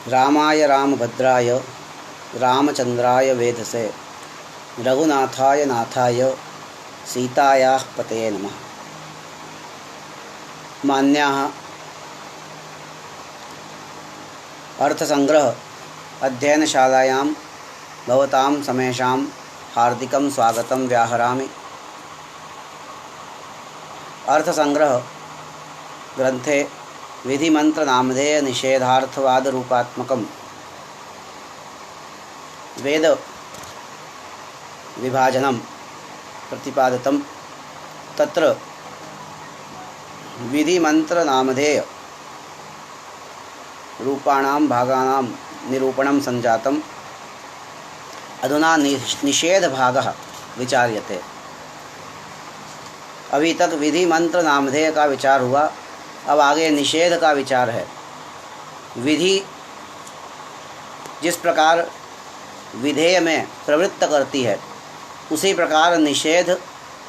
रामाय रामभद्राय रामचंद्राय वेधसे रघुनाथाय नाथाय सीतायाः पतये नमः। मान्याः अर्थसंग्रह अध्ययनशालायां भवतां समेषां हार्दिकं स्वागतं व्याहरामि। अर्थसंग्रह ग्रंथे विधिमंत्रनामधेय निषेधार्थवाद रूपात्मकं वेद विभाजनं प्रतिपादितं। तत्र विधिमंत्रनामधेय रूपाणां भागानां निरूपणं संजातम्। अधुना निषेधभागः विचार्यते। अभी तक विधि मंत्र नामधेय का विचार हुआ, अब आगे निषेध का विचार है। विधि जिस प्रकार विधेय में प्रवृत्त करती है, उसी प्रकार निषेध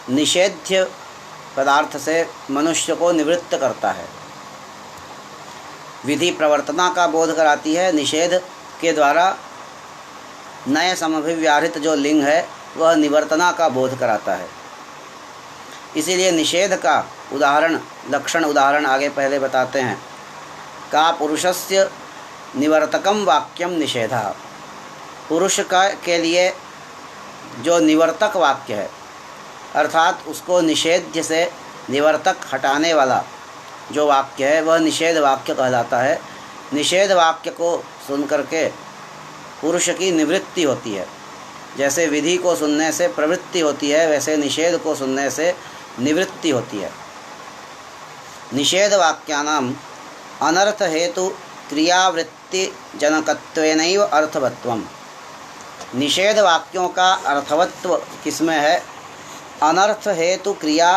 निषेध्य पदार्थ से मनुष्य को निवृत्त करता है। विधि प्रवर्तना का बोध कराती है, निषेध के द्वारा नए समभिव्याहृत जो लिंग है वह निवर्तना का बोध कराता है। इसीलिए निषेध का लक्षण उदाहरण आगे पहले बताते हैं। का पुरुषस्य निवर्तकम वाक्यम निषेधा। पुरुष के लिए जो निवर्तक वाक्य है, अर्थात उसको निषेध्य से निवर्तक हटाने वाला जो वाक्य है वह निषेध वाक्य कहलाता है। निषेध वाक्य को सुन करके पुरुष की निवृत्ति होती है। जैसे विधि को सुनने से प्रवृत्ति होती है, वैसे निषेध को सुनने से निवृत्ति होती है। निषेध वाक्यानाम अनर्थ हेतु क्रियावृत्ति जनकत्वेनैव अर्थवत्वम। निषेध वाक्यों का अर्थवत्व किसमें है? अनर्थ हेतु क्रिया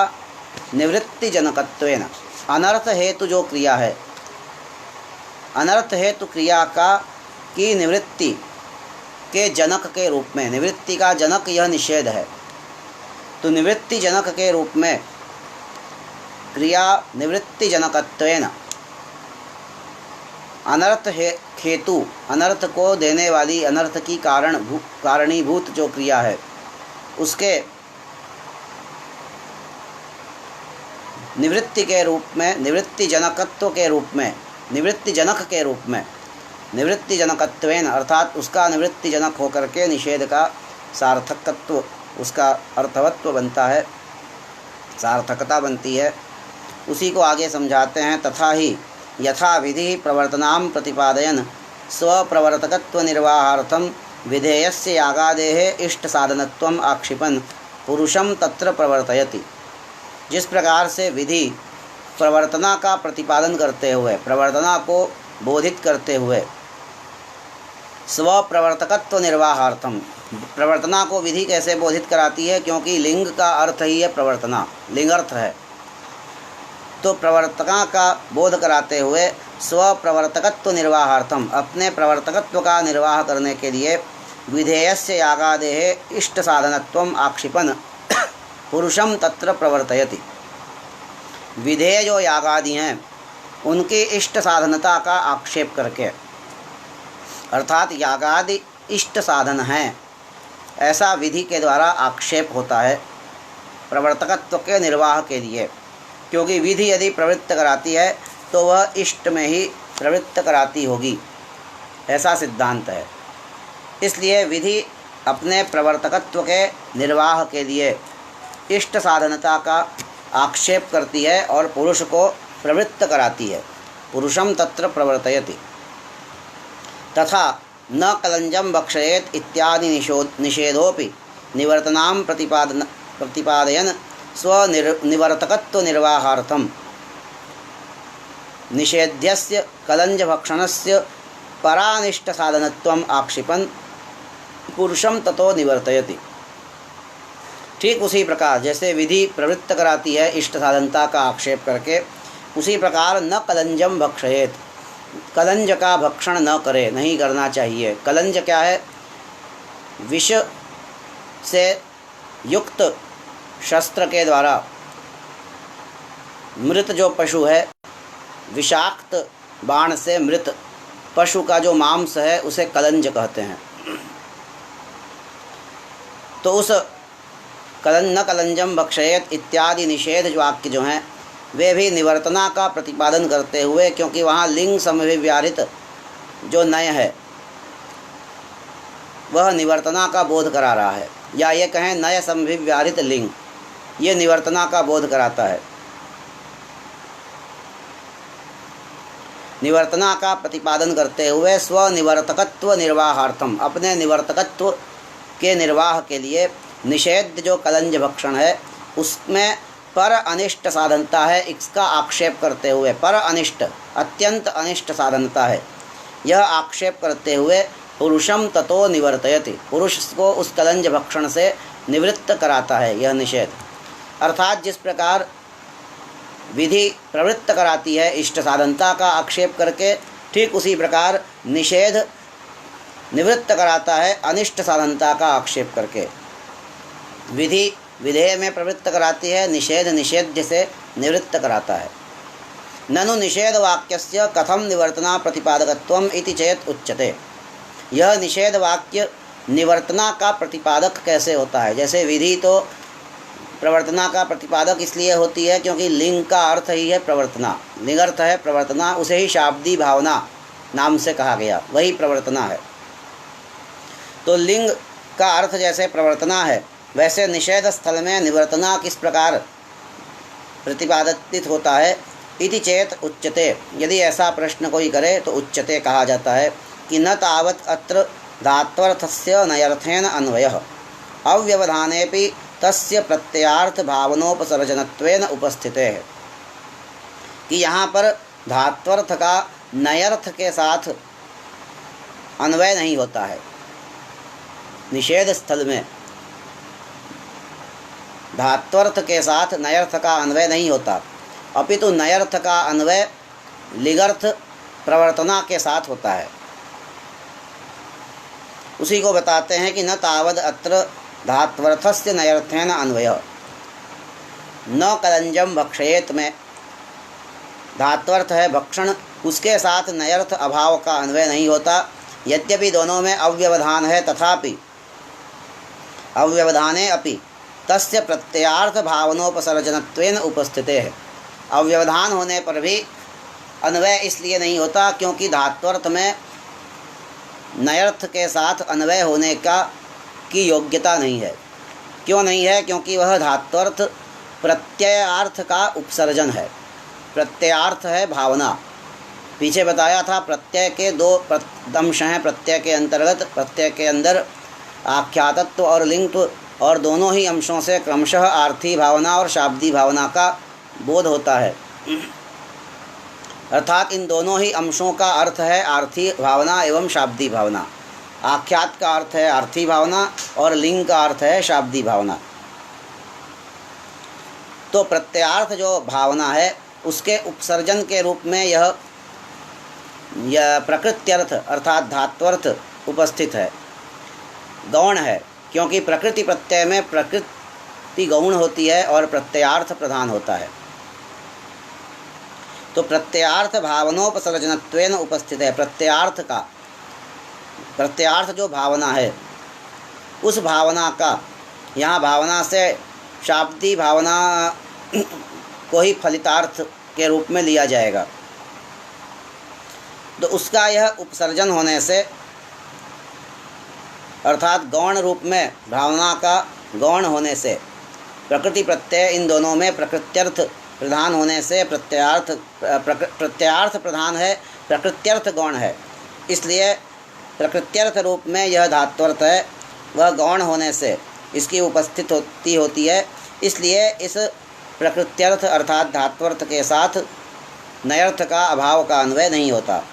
निवृत्ति जनकत्वेन। अनर्थ हेतु जो क्रिया है, अनर्थ हेतु क्रिया की निवृत्ति के जनक के रूप में, निवृत्ति का जनक यह निषेध है, तो निवृत्ति जनक के रूप में क्रिया निवृत्ति जनकत्वेन अनर्थ हेतु, अनर्थ को देने वाली, अनर्थ की कारणीभूत जो क्रिया है उसके निवृत्ति के रूप में, निवृत्ति जनकत्व के रूप में, निवृत्ति जनक के रूप में, निवृत्ति जनकत्वेन अर्थात उसका निवृत्ति जनक होकर के निषेध का सार्थकत्व, उसका अर्थवत्व बनता है, सार्थकता बनती है। उसी को आगे समझाते हैं। तथा ही यथा विधि प्रवर्तनां प्रतिपादयन स्वप्रवर्तकत्व निर्वाहार्थं विधेयस्य यागादेः इष्ट साधनत्वम् आक्षिपन् पुरुषं तत्र प्रवर्तयति। जिस प्रकार से विधि प्रवर्तना का प्रतिपादन करते हुए, प्रवर्तना को बोधित करते हुए, स्वप्रवर्तकत्व निर्वाहार्थम, प्रवर्तना को विधि कैसे बोधित कराती है? क्योंकि लिंग का अर्थ ही है प्रवर्तना, लिंगर्थ है। तो प्रवर्तना का बोध कराते हुए स्वप्रवर्तकत्व निर्वाहार्थम, अपने प्रवर्तकत्व का निर्वाह करने के लिए विधेयस्य यागादेः इष्ट साधनत्वम आक्षिपन् पुरुषम तत्र प्रवर्तयति। विधेय जो यागादि हैं उनकी इष्ट साधनता का आक्षेप करके, अर्थात यागादि इष्ट साधन हैं ऐसा विधि के द्वारा आक्षेप होता है प्रवर्तकत्व के निर्वाह के लिए। क्योंकि विधि यदि प्रवृत्त कराती है तो वह इष्ट में ही प्रवृत्त कराती होगी, ऐसा सिद्धांत है। इसलिए विधि अपने प्रवर्तकत्व के निर्वाह के लिए इष्ट साधनता का आक्षेप करती है और पुरुष को प्रवृत्त कराती है। पुरुषम तत्र प्रवर्तयति। तथा न कलंजम भक्षयेत इत्यादि निषेधोपि निवर्तनां प्रतिपादयन स्वनिवर्तकत्व निर्वाहार्थम निषेध्यस्य कलंज भक्षणस्य परानिष्ट साधनत्वम आक्षिपन् पुरुषम ततो निवर्तयति। ठीक उसी प्रकार जैसे विधि प्रवृत्त कराती है इष्ट साधनता का आक्षेप करके, उसी प्रकार न कलंजम भक्षयेत, कलंज का भक्षण न करे, नहीं करना चाहिए। कलंज क्या है? विष से युक्त शस्त्र के द्वारा मृत जो पशु है, विषाक्त बाण से मृत पशु का जो मांस है उसे कलंज कहते हैं। तो उस न कलंजम भक्षयेत इत्यादि निषेध वाक्य जो हैं वे भी निवर्तना का प्रतिपादन करते हुए, क्योंकि वहाँ लिंग समभिव्याहृत जो नय है वह निवर्तना का बोध करा रहा है, या ये कहें नय समभिव्याहृत लिंग ये निवर्तना का बोध कराता है। निवर्तना का प्रतिपादन करते हुए स्वनिवर्तकत्व निर्वाहार्थम, अपने निवर्तकत्व के निर्वाह के लिए निषेध जो कलंज भक्षण है उसमें पर अनिष्ट साधनता है, इसका आक्षेप करते हुए, पर अनिष्ट अत्यंत अनिष्ट साधनता है, यह आक्षेप करते हुए पुरुषम ततो निवर्तयति, पुरुष को उस कलंज भक्षण से निवृत्त कराता है यह निषेध। अर्थात जिस प्रकार विधि प्रवृत्त कराती है इष्ट साधनता का आक्षेप करके, ठीक उसी प्रकार निषेध निवृत्त कराता है अनिष्ट साधनता का आक्षेप करके। विधि विधेय में प्रवृत्त कराती है, निषेध निषेध्य से निवृत्त कराता है। ननु निषेध वाक्यस्य कथम निवर्तना प्रतिपादकत्वम इति चेत उच्यते, यह निषेध वाक्य निवर्तना का प्रतिपादक कैसे होता है। जैसे विधि तो प्रवर्तना का प्रतिपादक इसलिए होती है क्योंकि लिंग का अर्थ ही है प्रवर्तना, लिंगर्थ है प्रवर्तना, उसे ही शाब्दी भावना नाम से कहा गया, वही प्रवर्तना है। तो लिंग का अर्थ जैसे प्रवर्तना है, वैसे निषेध स्थल में निवर्तना किस प्रकार प्रतिपादित होता है। इति चेत उच्यते, यदि ऐसा प्रश्न कोई करे तो उच्यते कहा जाता है कि न तावत् अत्र धात्वर्थस्य नयर्थेन अन्वयः अव्यवधानेपि तस्य प्रत्ययार्थ भावनोपसर्जनत्वेन उपस्थिते है, कि यहाँ पर धात्वर्थ का नयर्थ के साथ अन्वय नहीं होता है। निषेध स्थल में धात्वर्थ के साथ नयर्थ का अन्वय नहीं होता, अपितु नयर्थ का अन्वय लिगर्थ प्रवर्तना के साथ होता है। उसी को बताते हैं कि न तावद अत्र धात्वर्थस्य नयर्थेन अन्वय, न कलंजम भक्षयेत में धात्वर्थ है भक्षण, उसके साथ नयर्थ अभाव का अन्वय नहीं होता। यद्यपि दोनों में अव्यवधान है तथापि अव्यवधाने अपि तस्य प्रत्ययार्थ भावनोपसर्जनत्वेन उपस्थिते है, अव्यवधान होने पर भी अन्वय इसलिए नहीं होता क्योंकि धात्वर्थ में नयर्थ के साथ अन्वय होने की योग्यता नहीं है। क्यों नहीं है? क्योंकि वह धात्वर्थ प्रत्ययार्थ का उपसर्जन है। प्रत्ययार्थ है भावना, पीछे बताया था प्रत्यय के दो अंश हैं प्रत्यय के अंतर्गत, प्रत्यय के अंदर आख्यातत्व और लिंगत्व, और दोनों ही अंशों से क्रमशः आर्थी भावना और शाब्दी भावना का बोध होता है। अर्थात इन दोनों ही अंशों का अर्थ है आर्थी भावना एवं शाब्दी भावना। आख्यात का अर्थ है आर्थी भावना और लिंग का अर्थ है शाब्दी भावना। तो प्रत्यार्थ जो भावना है उसके उपसर्जन के रूप में यह प्रकृत्यर्थ अर्थात धात्वर्थ उपस्थित है, गौण है, क्योंकि प्रकृति प्रत्यय में प्रकृति गौण होती है और प्रत्ययार्थ प्रधान होता है। तो प्रत्ययार्थ भावनोपसर्जनत्वेन उपस्थित है। प्रत्ययार्थ जो भावना है उस भावना का, यहाँ भावना से शाब्दी भावना को ही फलितार्थ के रूप में लिया जाएगा। तो उसका यह उपसर्जन होने से अर्थात गौण रूप में भावना का गौण होने से प्रकृति प्रत्यय इन दोनों में प्रकृत्यर्थ प्रधान होने से प्रत्ययार्थ प्रधान है, प्रकृत्यर्थ गौण है। इसलिए प्रकृत्यर्थ रूप में यह धात्वर्थ है, वह गौण होने से इसकी उपस्थित होती है। इसलिए इस प्रकृत्यर्थ अर्थात धात्वर्थ के साथ नयर्थ का अभाव का अन्वय नहीं होता,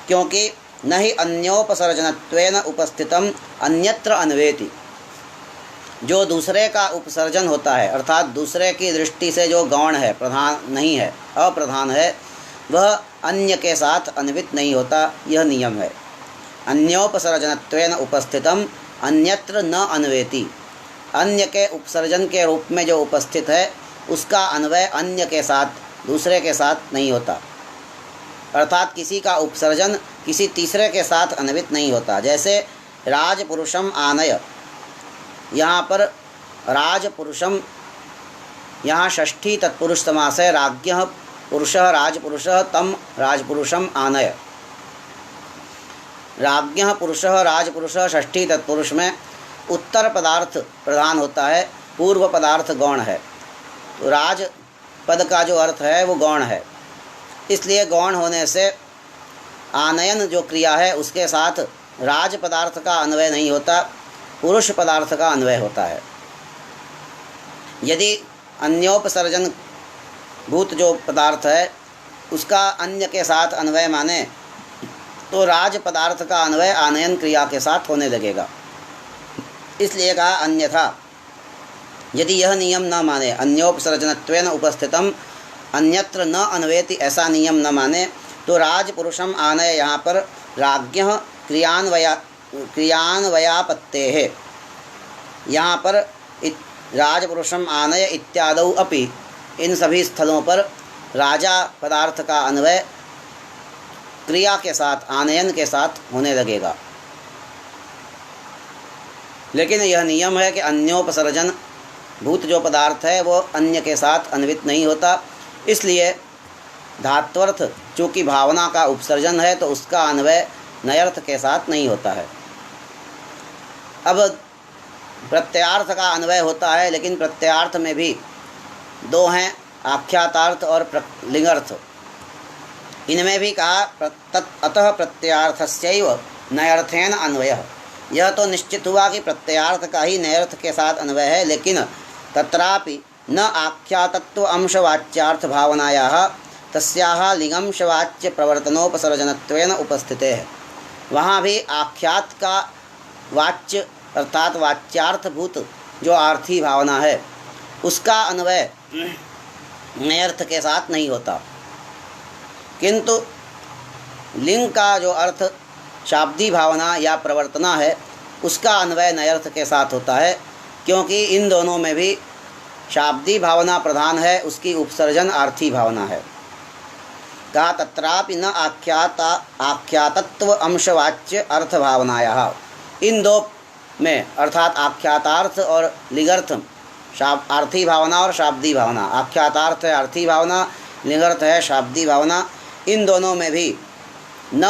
क्योंकि न ही अन्योपसर्जनत्वेन उपस्थितम अन्यत्र अन्वेति, जो दूसरे का उपसर्जन होता है अर्थात दूसरे की दृष्टि से जो गौण है, प्रधान नहीं है, अप्रधान है, वह अन्य के साथ अन्वित नहीं होता, यह नियम है। अन्योपसर्जनत्वेन उपस्थितम अन्यत्र न अन्वेति, अन्य के उपसर्जन के रूप में जो उपस्थित है उसका अन्वय अन्य के साथ दूसरे के साथ नहीं होता। अर्थात किसी का उपसर्जन किसी तीसरे के साथ अन्वित नहीं होता। जैसे राजपुरुषम आनय, यहाँ पर राजपुरुषम, यहाँ षष्ठी तत्पुरुष समास है। राज्ञः पुरुषः राजपुरुषः तम राजपुरुषम आनय। राज्ञः पुरुषः राजपुरुषः षष्ठी तत्पुरुष में उत्तर पदार्थ प्रधान होता है, पूर्व पदार्थ गौण है। तो राज पद का जो अर्थ है वो गौण है, इसलिए गौण होने से आनयन जो क्रिया है उसके साथ राज पदार्थ का अन्वय नहीं होता, पुरुष पदार्थ का अन्वय होता है। यदि अन्योपसर्जन भूत जो पदार्थ है उसका अन्य के साथ अन्वय माने तो राज पदार्थ का अन्वय आनयन क्रिया के साथ होने लगेगा। इसलिए कहा अन्यथा, यदि यह नियम न माने, अन्योपसर्जनत्वेन उपस्थितम अन्यत्र न अन्वेति, ऐसा नियम न माने तो राजपुरुषम आनय यहाँ पर राज्ञः क्रियान्वयापत्ते है। यहाँ पर राजपुरुषम आनय इत्यादौ अपि, इन सभी स्थलों पर राजा पदार्थ का अन्वय क्रिया के साथ, आनयन के साथ होने लगेगा। लेकिन यह नियम है कि अन्योपसर्जन भूत जो पदार्थ है वो अन्य के साथ अन्वित नहीं होता, इसलिए धात्वर्थ चूँकि भावना का उपसर्जन है तो उसका अन्वय नयर्थ के साथ नहीं होता है। अब प्रत्ययार्थ का अन्वय होता है, लेकिन प्रत्ययार्थ में भी दो हैं, आख्यातार्थ और लिंगार्थ। इनमें भी कहा अतः प्रत्ययार्थस्यैव नयर्थेन अन्वयः। यह तो निश्चित हुआ कि प्रत्ययार्थ का ही नयर्थ के साथ अन्वय है, लेकिन तत्रापि न आख्यातत्व अंशवाच्यार्थ भावनायाः तस्याः लिंगंशवाच्य प्रवर्तनोपसर्जनत्वेन उपस्थिते है। वहाँ भी आख्यात का वाच्य अर्थात वाच्यार्थभूत जो आर्थी भावना है उसका अन्वय नयर्थ के साथ नहीं होता, किंतु लिंग का जो अर्थ शाब्दी भावना या प्रवर्तना है उसका अन्वय नयर्थ के साथ होता है, क्योंकि इन दोनों में भी शाब्दी भावना प्रधान है, उसकी उपसर्जन आर्थी भावना है। कहा तत्रापि न आख्यातत्व अंशवाच्य अर्थ भावनायाः। इन दो में अर्थात आख्यातार्थ और लिंगार्थ, आर्थी भावना और शाब्दी भावना, आख्यातार्थ है आर्थी भावना, लिंगार्थ है शाब्दी भावना, इन दोनों में भी न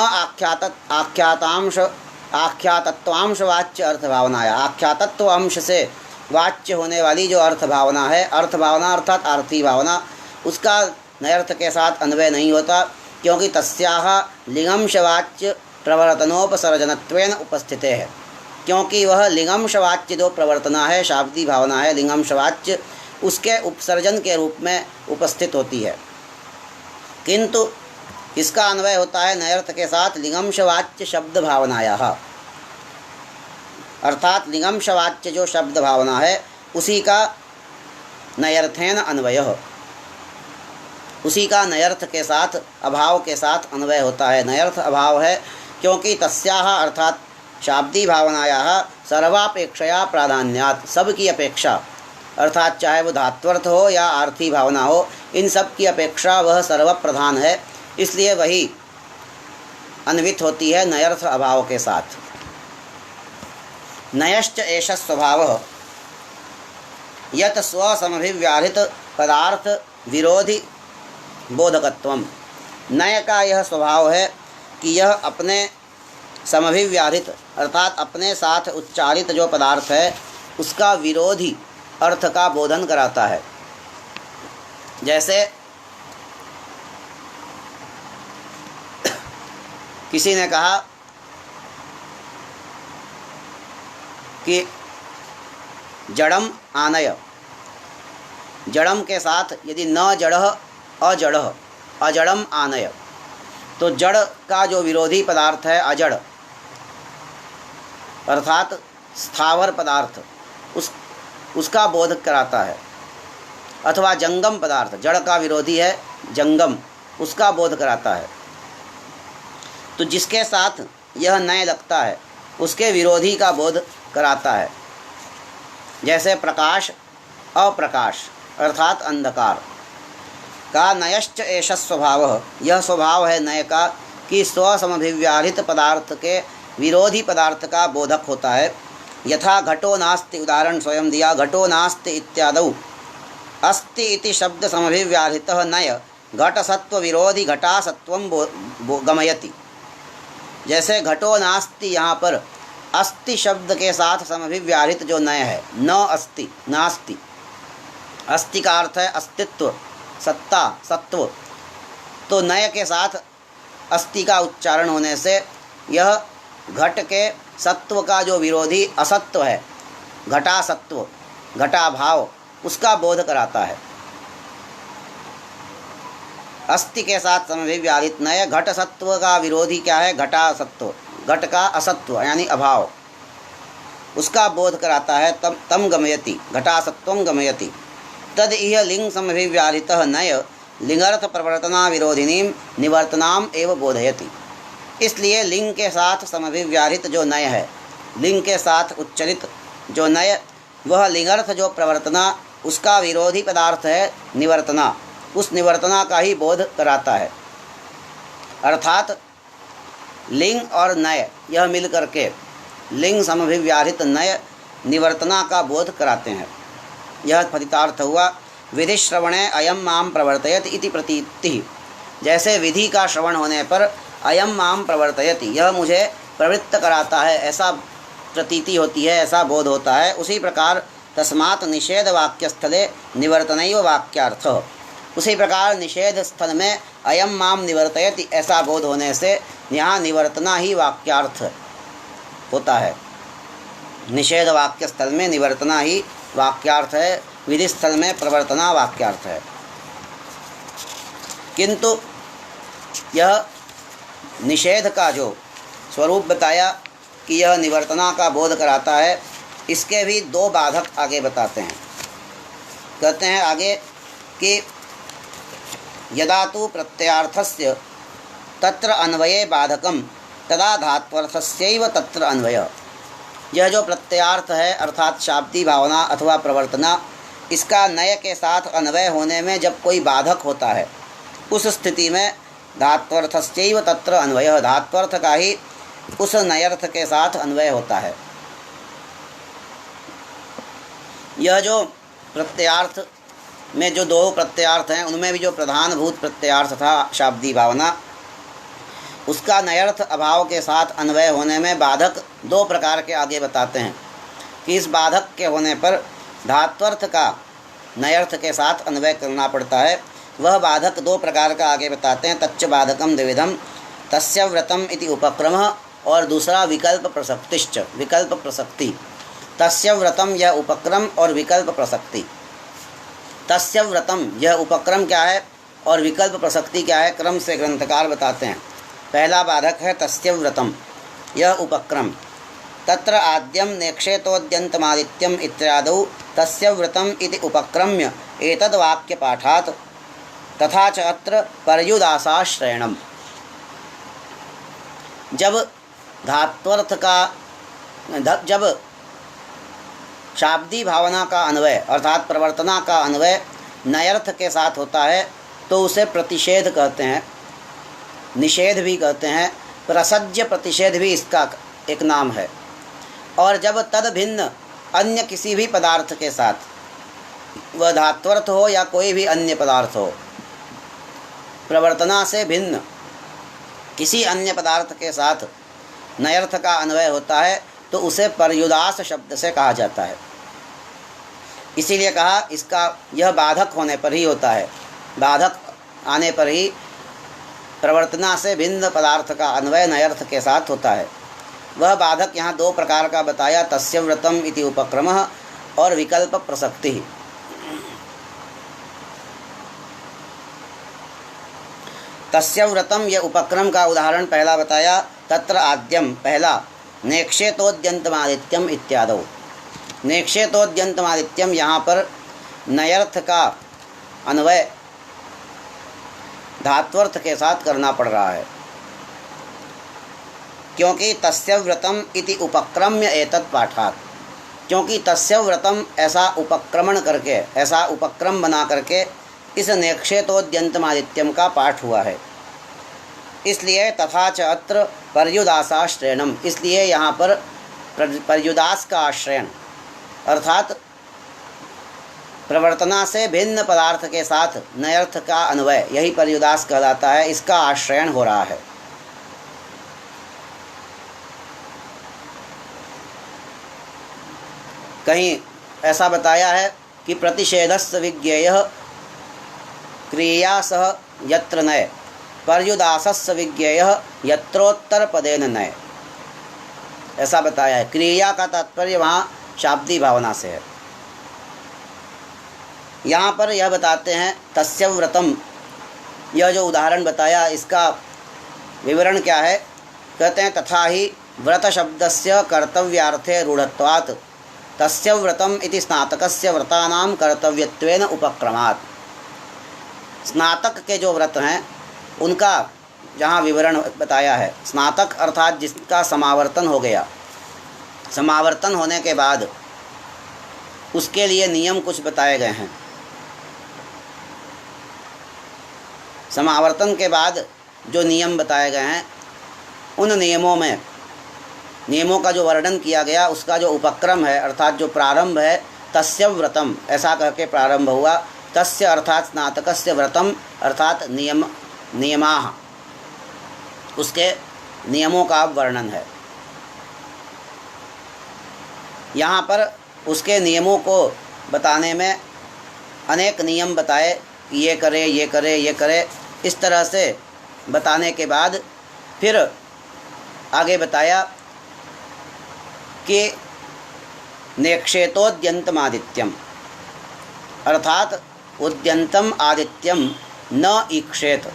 आख्यातत्वांश वाच्य अर्थ भावनाया, आख्यातत्व अंश से वाच्य होने वाली जो अर्थ भावना है, अर्थ भावना अर्थात आर्थी भावना, उसका नयर्थ के साथ अन्वय नहीं होता, क्योंकि तस्याः लिंगंशवाच्य प्रवर्तनोपसर्जनत्वेन उपस्थिते है। क्योंकि वह लिंगंशवाच्य जो प्रवर्तना है, शाब्दी भावना है लिंगंशवाच्य, उसके उपसर्जन के रूप में उपस्थित होती है, किंतु इसका अन्वय होता है नयर्थ के साथ लिंगंशवाच्य शब्द भावनायाः। अर्थात लिंगंशवाच्य जो शब्द भावना है उसी का नयर्थेन अन्वयः, उसी का नयर्थ के साथ अभाव के साथ अन्वय होता है। नयर्थ अभाव है क्योंकि तस्याः अर्थात शाब्दी भावनायाः सर्वापेक्षया प्राधान्यात्, सब की अपेक्षा अर्थात चाहे वो धात्वर्थ हो या आर्थी भावना हो, इन सब की अपेक्षा वह सर्वप्रधान है, इसलिए वही अन्वित होती है नयर्थ अभाव के साथ। नयश्च एष स्वभावः यत् स्वसमभिव्याहृत पदार्थ विरोधी बोधकत्वम। नय का यह स्वभाव है कि यह अपने समभिव्याहृत अर्थात अपने साथ उच्चारित जो पदार्थ है उसका विरोधी अर्थ का बोधन कराता है। जैसे किसी ने कहा कि जड़म आनय, जड़म के साथ यदि न जड़ः अजड़ः, अजड़म आनय, तो जड़ का जो विरोधी पदार्थ है अजड़ अर्थात स्थावर पदार्थ, उसका बोध कराता है। अथवा जंगम पदार्थ, जड़ का विरोधी है जंगम, उसका बोध कराता है। तो जिसके साथ यह नय लगता है उसके विरोधी का बोध कराता है। जैसे प्रकाश अप्रकाश अर्थात अंधकार का। नयश्च एष स्वभावः, यह स्वभाव है नय का कि स्वसमभिव्याहृत पदार्थ के विरोधी पदार्थ का बोधक होता है। यथा घटो नास्ति, उदाहरण स्वयं दिया, घटो नास्ति इत्यादौ अस्ति इति शब्द समभिव्याहृतः नय घट सत्व विरोधी घटासत्वं गमयति। जैसे घटो नास्ति, यहाँ पर अस्ति शब्द के साथ समभिव्याहृत जो नय है, न अस्ति नास्ति, अस्ति का अर्थ है अस्तित्व, सत्ता, सत्व, तो नय के साथ अस्ति का उच्चारण होने से यह घट के सत्व का जो विरोधी असत्व है, घटासत्व, घटाभाव, उसका बोध कराता है। अस्ति के साथ समभिव्याहृत नय घट सत्व का विरोधी क्या है? घटासत्व, घट का असत्व यानी अभाव, उसका बोध कराता है। तम गमयति, घटासत्वं गमयति। तद इह लिंग समभिव्याहृतः नय लिंगर्थ प्रवर्तना विरोधिनीं निवर्तनाम एव बोधयति। इसलिए लिंग के साथ समभिव्याहृत जो नय है, लिंग के साथ उच्चरित जो नय, वह लिंगर्थ जो प्रवर्तना, उसका विरोधी पदार्थ है निवर्तना, उस निवर्तना का ही बोध कराता है। अर्थात लिंग और नय यह मिल करके लिंग समभिव्याहृत नय निवर्तना का बोध कराते हैं। यह फलितार्थ हुआ। विधि श्रवणे अयम माम प्रवर्तयति इति प्रतीति। जैसे विधि का श्रवण होने पर अयम माम प्रवर्तयति, यह मुझे प्रवृत्त कराता है, ऐसा प्रतीति होती है, ऐसा बोध होता है। उसी प्रकार तस्मात् निषेध वाक्य स्थले निवर्तनैव वाक्यार्थ, उसी प्रकार निषेध स्थल में अयम माम निवर्तयति ऐसा बोध होने से यहाँ निवर्तना ही वाक्यार्थ होता है। निषेध वाक्य स्थल में निवर्तना ही वाक्यार्थ है, विधि स्थल में प्रवर्तना वाक्यार्थ है। किंतु यह निषेध का जो स्वरूप बताया कि यह निवर्तना का बोध कराता है, इसके भी दो बाधक आगे बताते हैं। कहते हैं आगे कि यदा तु प्रत्ययार्थस्य तत्र अन्वये बाधकम तदा धात्वर्थस्यैव तत्र अन्वय। यह जो प्रत्ययार्थ है अर्थात शाब्दी भावना अथवा प्रवर्तना, इसका नय के साथ अन्वय होने में जब कोई बाधक होता है, उस स्थिति में धात्वर्थस्यैव तत्र अन्वय, धात्वर्थ का ही उस नयर्थ के साथ अन्वय होता है। यह जो प्रत्ययार्थ में जो दो प्रत्ययार्थ हैं, उनमें भी जो प्रधानभूत प्रत्ययार्थ था शाब्दी भावना, उसका नयर्थ अभाव के साथ अन्वय होने में बाधक दो प्रकार के आगे बताते हैं कि इस बाधक के होने पर धात्वर्थ का नयर्थ के साथ अन्वय करना पड़ता है। वह बाधक दो प्रकार का आगे बताते हैं। तच्च बाधकम द्विविधम, तस्य व्रतम इति उपक्रमः, और दूसरा विकल्प प्रसक्तिश्च, विकल्प प्रसक्ति। तस्य व्रतम यह उपक्रम और विकल्प प्रसक्ति। तस्य व्रतम यह उपक्रम क्या है और विकल्प प्रसक्ति क्या है, क्रम से ग्रंथकार बताते हैं। पहला बाधक है तस्य व्रतम, यह उपक्रम। तत्र आद्यम नेक्षेतोद्यन्तमादित्यम इत्यादौ तस्य व्रतम इति उपक्रम्य एतद् वाक्य पाठात् तथा च अत्र पर्युदासाश्रयणम। जब धात्वर्थ का, जब शाब्दी भावना का अन्वय अर्थात प्रवर्तना का अन्वय नयर्थ के साथ होता है तो उसे प्रतिषेध कहते हैं, निषेध भी कहते हैं, प्रसज्य प्रतिषेध भी इसका एक नाम है। और जब तद भिन्न अन्य किसी भी पदार्थ के साथ, वह धात्वर्थ हो या कोई भी अन्य पदार्थ हो, प्रवर्तना से भिन्न किसी अन्य पदार्थ के साथ नयर्थ का अन्वय होता है तो उसे पर्युदास शब्द से कहा जाता है। इसीलिए कहा इसका यह बाधक होने पर ही होता है, बाधक आने पर ही प्रवर्तना से भिन्न पदार्थ का अन्वय नयर्थ के साथ होता है। वह बाधक यहाँ दो प्रकार का बताया, तस्य व्रतम इति उपक्रमः और विकल्प प्रसक्ति। तस्य व्रतम यह उपक्रम का उदाहरण पहला बताया, तत्र आद्यम पहला, नेक्षेतोद्यन्तमादित्यम इत्यादौ। नेक्षेतोद्यन्तमादित्यम यहाँ पर नयर्थ का अन्वय धात्वर्थ के साथ करना पड़ रहा है, क्योंकि तस्य व्रतम इति उपक्रम्य एतत् पाठात्, क्योंकि तस्य व्रतम ऐसा उपक्रमण करके, ऐसा उपक्रम बना करके इस नेक्षेतोद्यन्तमादित्यम का पाठ हुआ है। इसलिए तथा च अत्र पर्युदासाश्रयणम, इसलिए यहाँ पर पर्युदास का आश्रयण अर्थात प्रवर्तना से भिन्न पदार्थ के साथ नयर्थ का अन्वय, यही पर्युदास कहलाता है, इसका आश्रयण हो रहा है। कहीं ऐसा बताया है कि प्रतिषेधस्य विज्ञेयः क्रिया सह यत्र नय, पर्युदासस्य विज्ञेयः यत्रोत्तर पदेन नय, ऐसा बताया है। क्रिया का तात्पर्य वहाँ शाब्दी भावना से है। यहाँ पर यह बताते हैं तस्य व्रतम, यह जो उदाहरण बताया इसका विवरण क्या है, कहते हैं तथा ही व्रत शब्दस्य कर्तव्यार्थे रूढ़त्वात् तस्य व्रतम इति स्नातकस्य व्रतानां कर्तव्यत्वेन उपक्रमात्। स्नातक के जो व्रत हैं उनका जहाँ विवरण बताया है, स्नातक अर्थात जिसका समावर्तन हो गया, समावर्तन होने के बाद उसके लिए नियम कुछ बताए गए हैं। समावर्तन के बाद जो नियम बताए गए हैं उन नियमों का जो वर्णन किया गया, उसका जो उपक्रम है अर्थात जो प्रारंभ है, तस्य व्रतम ऐसा कह के प्रारंभ हुआ। तस्य अर्थात स्नातकस्य व्रतम अर्थात नियमाः, उसके नियमों का वर्णन है। यहाँ पर उसके नियमों को बताने में अनेक नियम बताए कि ये करे ये करे ये करे, इस तरह से बताने के बाद फिर आगे बताया कि नेक्षेतोद्यन्तम आदित्यम अर्थात उद्यन्तम आदित्यम न ईक्षेत,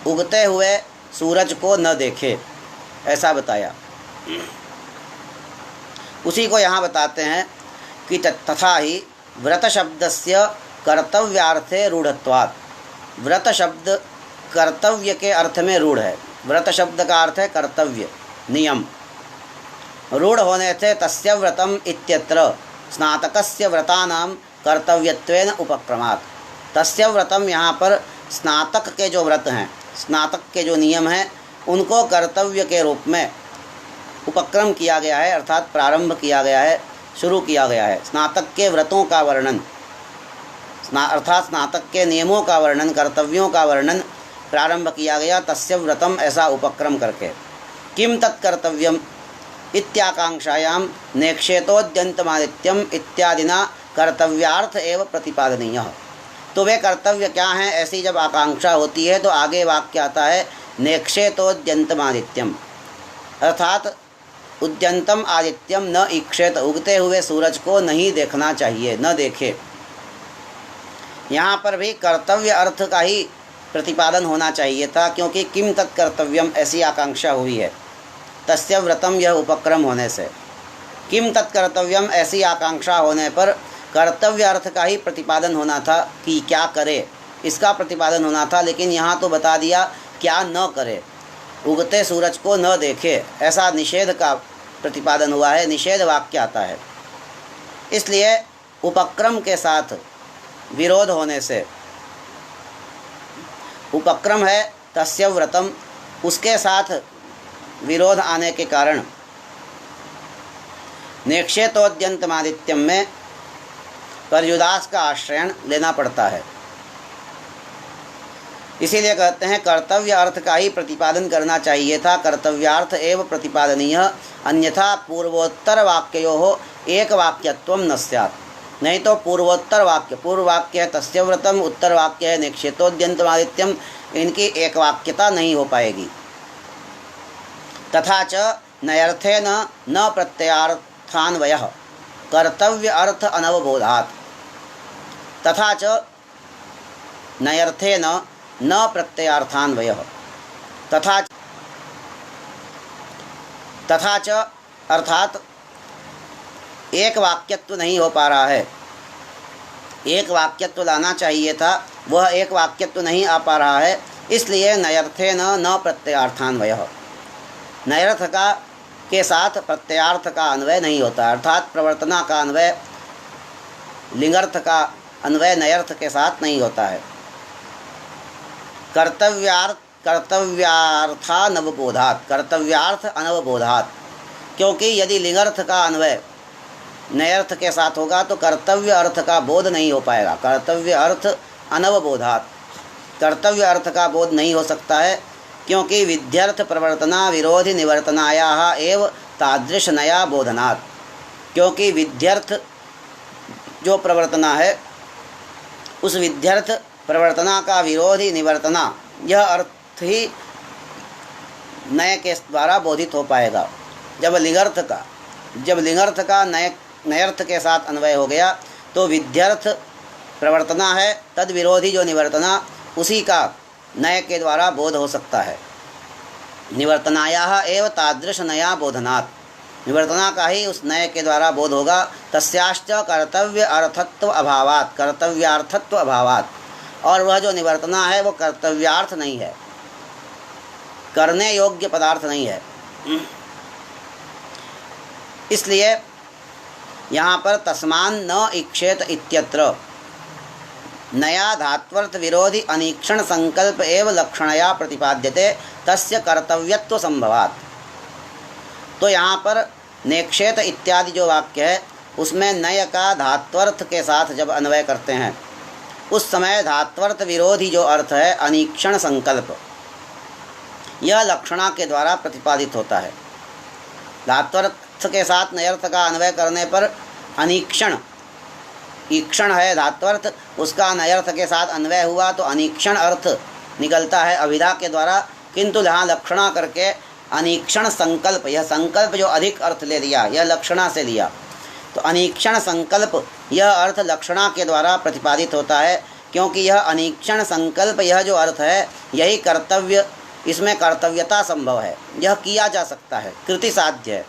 उगते हुए सूरज को न देखे, ऐसा बताया। उसी को यहाँ बताते हैं कि तथा ही व्रत शब्दस्य कर्तव्यार्थे रूढ़त्वात्, व्रत शब्द कर्तव्य के अर्थ में रूढ़ है। व्रत शब्द का अर्थ है कर्तव्य, नियम। रूढ़ होने से तस्य व्रतम इत्यत्र स्नातकस्य व्रतानां कर्तव्यत्वेन उपक्रमात्, तस्य व्रतम यहाँ पर स्नातक के जो व्रत हैं, स्नातक के जो नियम हैं, उनको कर्तव्य के रूप में उपक्रम किया गया है, अर्थात प्रारंभ किया गया है, शुरू किया गया है। स्नातक के व्रतों का वर्णन अर्थात स्नातक के नियमों का वर्णन, कर्तव्यों का वर्णन प्रारंभ किया गया तस्य व्रतम ऐसा उपक्रम करके। किम तत्कर्तव्यम इत्याकांक्षायां नेक्षेतोद्यन्तमादित्यम इत्यादिना कर्तव्यार्थ एवं प्रतिपादनीय। तो वे कर्तव्य क्या हैं, ऐसी जब आकांक्षा होती है तो आगे वाक्य आता है नेक्षेतोद्यन्तमादित्यम, अर्थात उद्यन्तम आदित्यम न ईक्षेत, उगते हुए सूरज को नहीं देखना चाहिए, न देखे। यहाँ पर भी कर्तव्य अर्थ का ही प्रतिपादन होना चाहिए था, क्योंकि किम तत्कर्तव्यम ऐसी आकांक्षा हुई है तस्य व्रतम, यह उपक्रम होने से। किम तत्कर्तव्यम ऐसी आकांक्षा होने पर कर्तव्य अर्थ का ही प्रतिपादन होना था कि क्या करे, इसका प्रतिपादन होना था। लेकिन यहाँ तो बता दिया क्या न करे, उगते सूरज को न देखे, ऐसा निषेध का प्रतिपादन हुआ है, निषेध वाक्य आता है। इसलिए उपक्रम के साथ विरोध होने से, उपक्रम है तस्य व्रतम, उसके साथ विरोध आने के कारण नेक्षेतोद्यन्तमादित्यम में पर्युदास का आश्रयण लेना पड़ता है। इसीलिए कहते हैं कर्तव्य अर्थ का ही प्रतिपादन करना चाहिए था, कर्तव्यार्थ एवं प्रतिपादनीय, अन्यथा पूर्वोत्तर वाक्यों एक वाक्यत्वम न स्यात्। नहीं तो पूर्वोत्तर वाक्य, पूर्व वाक्य है तस्य व्रतम, उत्तर वाक्य है नेक्षेतोद्यन्तमादित्यम, इनकी एक वाक्यता नहीं हो पाएगी। तथा च नयर्थेन न प्रत्ययार्थान्वयः कर्तव्य अर्थ अनवबोधात्, तथा च नयर्थेन न प्रत्ययार्थान्वयः, तथा च अर्थात एक वाक्यत्व नहीं हो पा रहा है, एक वाक्यत्व लाना चाहिए था, वह एक वाक्यत्व नहीं आ पा रहा है। इसलिए नयर्थेन न प्रत्ययार्थान्वयः, नयर्थ का के साथ प्रत्ययार्थ का अन्वय नहीं होता, अर्थात प्रवर्तना का अन्वय, लिंगर्थ का अन्वय नयर्थ के साथ नहीं होता है। कर्तव्यार्थानवबोधात्, कर्तव्यार्थ अनवबोधात्। क्योंकि यदि लिंगर्थ का अन्वय नयर्थ के साथ होगा तो कर्तव्य अर्थ का बोध नहीं हो पाएगा। कर्तव्य अर्थ अनवबोधात्, कर्तव्य अर्थ का बोध नहीं हो सकता है, क्योंकि विध्यर्थ प्रवर्तना विरोधी निवर्तनायाः एव तादृश नया बोधनात्। क्योंकि विध्यर्थ जो प्रवर्तना है, उस विध्यर्थ प्रवर्तना का विरोधी निवर्तना, यह अर्थ ही नय के द्वारा बोधित हो पाएगा। जब लिंगर्थ का नयर्थ के साथ अन्वय हो गया तो विध्यर्थ प्रवर्तना है, तद विरोधी जो निवर्तना, उसी का नय के द्वारा बोध हो सकता है। निवर्तनायाः एव तादृश नया बोधनात्, निवर्तना का ही उस नय के द्वारा बोध होगा। तस्याश्च कर्तव्य अर्थत्व अभावात्, कर्तव्यार्थत्व अभावात्। और वह जो निवर्तना है वो कर्तव्यार्थ नहीं है, करने योग्य पदार्थ नहीं है। इसलिए यहाँ पर तस्मान न इक्षेत इत्यत्र नया धात्वर्थ विरोधी अनीक्षण संकल्प एव लक्षणया प्रतिपाद्यते तस्य कर्तव्यत्व संभवात्। तो यहाँ पर नेक्षेत इत्यादि जो वाक्य है उसमें नय का धात्वर्थ के साथ जब अन्वय करते हैं उस समय धात्वर्थ विरोधी जो अर्थ है अनीक्षण संकल्प, यह लक्षणा के द्वारा प्रतिपादित होता है। धात्वर्थ के साथ नयर्थ का अन्वय करने पर अनीक्षण, ईक्षण है धात्वर्थ, उसका नयर्थ के साथ अन्वय हुआ तो अनीक्षण अर्थ निकलता है अभिधा के द्वारा। किंतु यहाँ लक्षणा करके अनीक्षण संकल्प, यह संकल्प जो अधिक अर्थ ले लिया, यह लक्षणा से लिया, तो अनीक्षण संकल्प यह अर्थ लक्षणा के द्वारा प्रतिपादित होता है। क्योंकि यह अनीक्षण संकल्प, यह जो अर्थ है यही कर्तव्य, इसमें कर्तव्यता संभव है, यह किया जा सकता है, कृति साध्य है।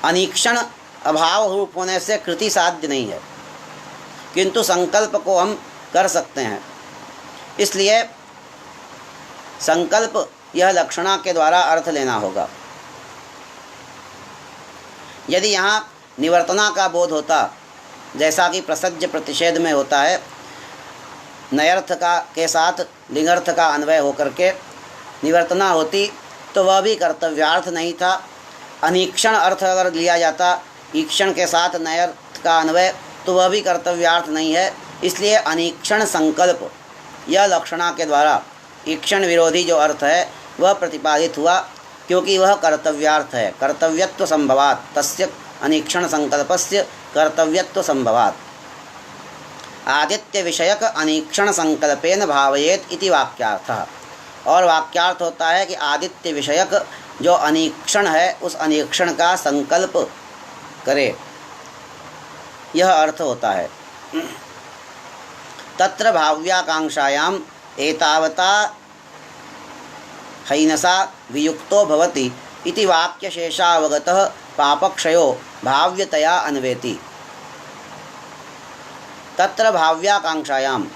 अनीक्षण अभाव रूप होने से कृति साध्य नहीं है, किंतु संकल्प को हम कर सकते हैं। इसलिए संकल्प यह लक्षणा के द्वारा अर्थ लेना होगा। यदि यहाँ निवर्तना का बोध होता, जैसा कि प्रसज्य प्रतिषेध में होता है, नयर्थ का के साथ लिंगर्थ का अन्वय होकर के निवर्तना होती तो वह भी कर्तव्यार्थ नहीं था। अनीक्षण अर्थ अगर लिया जाता ईक्षण के साथ नयर्थ का अन्वय तो वह भी कर्तव्यार्थ नहीं है। इसलिए अनीक्षण संकल्प यह लक्षणा के द्वारा ईक्षण विरोधी जो अर्थ है वह प्रतिपादित हुआ, क्योंकि वह कर्तव्यार्थ है। कर्तव्यत्व संभवात्, तस्य अनीक्षण संकल्पस्य कर्तव्यत्व संभवात्। आदित्य विषयक अनीक्षण संकल्पेन भावयेत इति वाक्यार्थः। और वाक्यार्थ होता है कि आदित्य विषयक जो अनीक्षण है उस अनीक्षण का संकल्प करे, यह अर्थ होता है। तत्र भाव्याकांक्षायाम एतावता हैनसा वियुक्तो भवति इति वाक्यशेषावगतः पापक्षयो भाव्यतया अन्वेति। तत्र भाव्याकांक्षायाम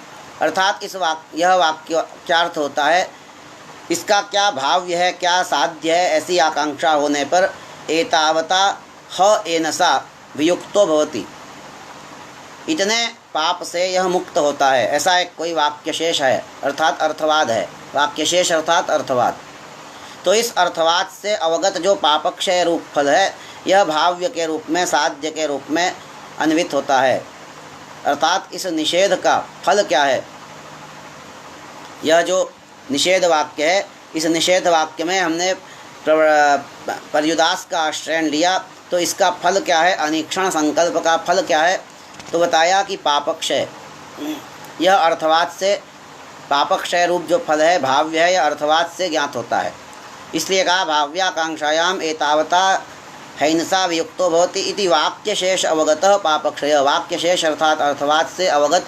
अर्थात यह वाक्य क्या अर्थ होता है, इसका क्या भाव्य है, क्या साध्य है, ऐसी आकांक्षा होने पर एतावता ह एनसा वियुक्तो भवति, इतने पाप से यह मुक्त होता है, ऐसा एक कोई वाक्यशेष है, अर्थात अर्थवाद है। वाक्यशेष अर्थात अर्थवाद। तो इस अर्थवाद से अवगत जो पापक्षय रूप फल है यह भाव्य के रूप में, साध्य के रूप में अन्वित होता है। अर्थात इस निषेध का फल क्या है, यह जो निषेध वाक्य है, इस निषेध वाक्य में हमने पर्युदास का आश्रय लिया तो इसका फल क्या है, अनीक्षण संकल्प का फल क्या है, तो बताया कि पापक्षय। यह अर्थवाद से पापक्षय रूप जो फल है भाव्य है, यह अर्थवाद से ज्ञात होता है। इसलिए कहा भाव्याकांक्षायाम एतावता हैनसा वियुक्तो भवति इति वाक्यशेष अवगतः पापक्षय। वाक्यशेष अर्थात अर्थवाद से अवगत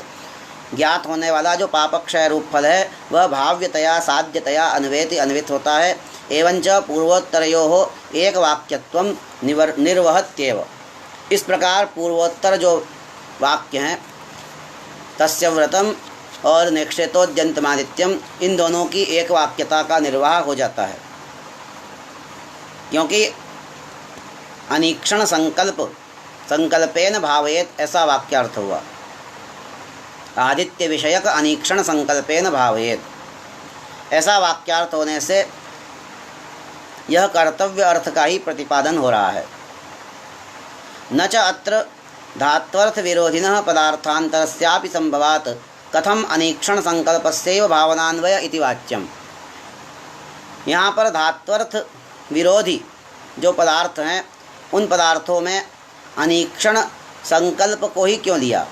ज्ञात होने वाला जो पापक्षय रूप फल है वह भाव्यतया साध्यतया अन्वेति अन्वित होता है। एवंच पूर्वोत्तरयोः एक वाक्यत्वं निर्वहत्येव। इस प्रकार पूर्वोत्तर जो वाक्य हैं तस्य व्रतम और नेक्षेतोद्यंतमादित्यम, इन दोनों की एक वाक्यता का निर्वाह हो जाता है, क्योंकि अनीक्षण संकल्पेन भावयेत ऐसा वाक्यार्थ हुआ। आदित्य विषयक अनीक्षण संकल्पेन भावयेत। ऐसा वाक्यार्थ होने से यह कर्तव्य अर्थ का ही प्रतिपादन हो रहा है। न च अत्र धात्वर्थ विरोधिनः पदार्थान्तरस्यापि संभवात् कथम अनीक्षण संकल्पस्यैव भावनान्वय इति वाच्यम। यहाँ पर धात्वर्थ विरोधी जो पदार्थ हैं उन पदार्थों में अनीक्षण संकल्प को ही क्यों लिया,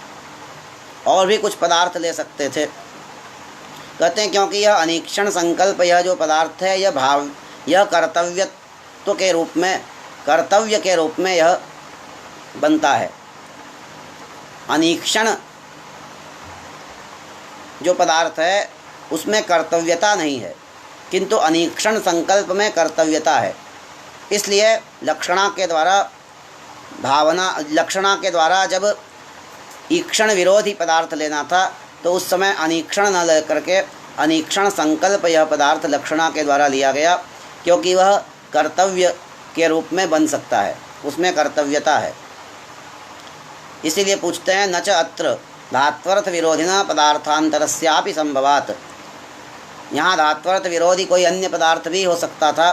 और भी कुछ पदार्थ ले सकते थे। कहते हैं क्योंकि यह अनीक्षण संकल्प, यह जो पदार्थ है यह कर्तव्य के रूप में यह बनता है। अनीक्षण जो पदार्थ है उसमें कर्तव्यता नहीं है, किंतु अनीक्षण संकल्प में कर्तव्यता है। इसलिए लक्षणा के द्वारा जब ईक्षण विरोधी पदार्थ लेना था तो उस समय अनीक्षण न लेकर के अनीक्षण संकल्प यह पदार्थ लक्षणा के द्वारा लिया गया, क्योंकि वह कर्तव्य के रूप में बन सकता है, उसमें कर्तव्यता है। इसीलिए पूछते हैं न च अत्र धात्वर्थ विरोधिना पदार्थांतरस्यापि संभवात्। यहाँ धात्वर्थ विरोधी कोई अन्य पदार्थ भी हो सकता था,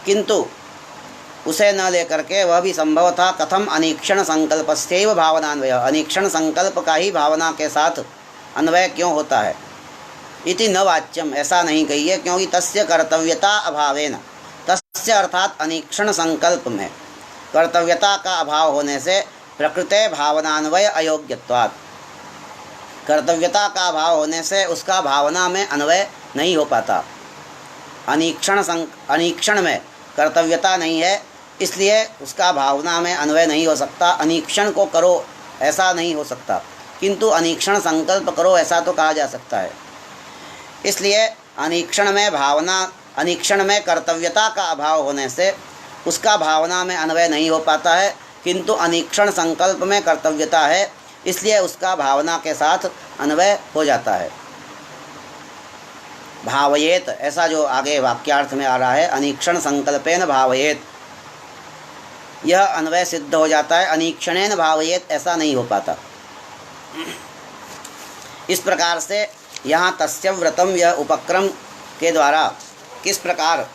किंतु उसे न लेकर के वह भी संभव था। कथम अनीक्षण संकल्पस्यैव भावनान्वय, अनीक्षण संकल्प का ही भावना के साथ अन्वय क्यों होता है। इति न वाच्यम, ऐसा नहीं कहिए, क्योंकि तस्य कर्तव्यता अभावेन, तस्य अर्थात अनीक्षण संकल्प में कर्तव्यता का अभाव होने से प्रकृते भावनान्वय अयोग्यत्वात्, कर्तव्यता का अभाव होने से उसका भावना में अन्वय नहीं हो पाता। अनीक्षण में कर्तव्यता नहीं है, इसलिए उसका भावना में अन्वय नहीं हो सकता। अनीक्षण को करो ऐसा नहीं हो सकता, किंतु अनीक्षण संकल्प करो ऐसा तो कहा जा सकता है। इसलिए अनीक्षण में कर्तव्यता का अभाव होने से उसका भावना में अन्वय नहीं हो पाता है, किंतु अनीक्षण संकल्प में कर्तव्यता है, इसलिए उसका भावना के साथ अन्वय हो जाता है। भावयेत, ऐसा जो आगे वाक्यार्थ में आ रहा है, अनीक्षण संकल्पेन भावयेत, यह अन्वय सिद्ध हो जाता है। अनीक्षणेन भावयेत ऐसा नहीं हो पाता। इस प्रकार से यहाँ तस्य व्रतम, यह उपक्रम के द्वारा किस प्रकार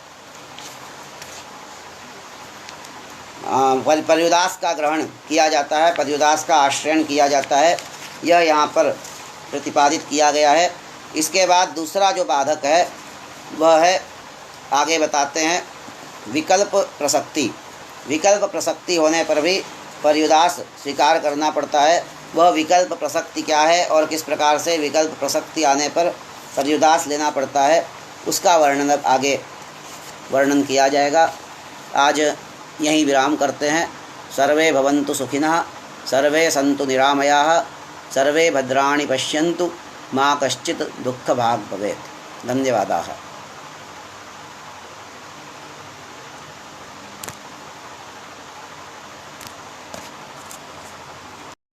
पर्युदास का ग्रहण किया जाता है, पर्युदास का आश्रयण किया जाता है, यह यहाँ पर प्रतिपादित किया गया है। इसके बाद दूसरा जो बाधक है वह है, आगे बताते हैं, विकल्प प्रसक्ति। विकल्प प्रसक्ति होने पर भी पर्युदास स्वीकार करना पड़ता है। वह विकल्प प्रसक्ति क्या है और किस प्रकार से विकल्प प्रसक्ति आने पर पर्युदास लेना पड़ता है, उसका वर्णन किया जाएगा। आज यहीं विराम करते हैं। सर्वे भवन्तु सुखिनः, सर्वे सन्तु निरामयाः, सर्वे भद्राणि पश्यन्तु, मा कश्चित् दुःखभाग् भवेत्। धन्यवादाः।